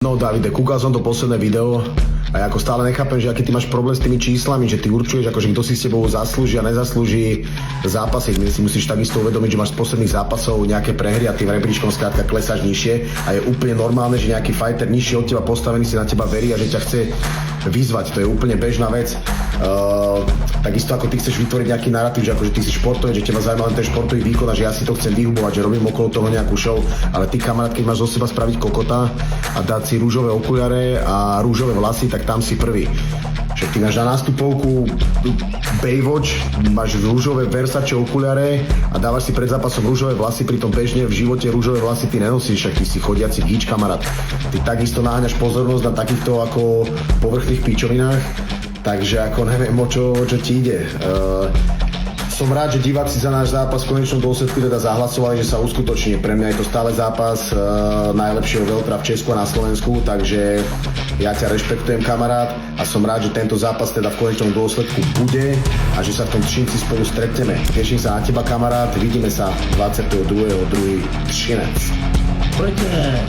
No Davide, kúkal som to posledné video a ja ako stále nechápem, že aký ty máš problém s tými číslami, že ty určuješ, akože kto si s tebou zaslúži a nezaslúži zápasy. Ty si musíš takisto uvedomiť, že máš z posledných zápasov nejaké prehry a tým rebríčkom skrátka klesáš nižšie a je úplne normálne, že nejaký fighter nižšie od teba postavený si na teba verí a že ťa chce vyzvať. To je úplne bežná vec. Takisto ako ty chceš vytvoriť nejaký narratív, že akože ty si športovec, že teba zaujíma len ten športový výkon a že ja si to chcem vyhubovať, že robím okolo toho nejakú show, ale ty kamarát, keď máš zo seba spraviť kokota a dať si rúžové okuliare a rúžové vlasy, tak tam si prvý. Však ty máš na nástupovku Baywatch, máš rúžové Versace okuliare a dávaš si pred zápasom rúžové vlasy, pritom bežne v živote rúžové vlasy ty nenosíš, však ty si chodiaci gíč, kamarát. Ty takisto naháňaš pozornosť na takýchto ako povrchných pičovinách, takže ako neviem, o čo ti ide. Som rád, že diváci za náš zápas v konečnom dôsledku teda zahlasovali, že sa uskutoční. Pre mňa je to stále zápas najlepšieho weltra v Česku a na Slovensku, takže ja ťa rešpektujem, kamarát, a som rád, že tento zápas teda v konečnom dôsledku bude a že sa v tom Třinci spolu stretneme. Teším sa na teba, kamarát, vidíme sa 22.2. Třinec. Poďte.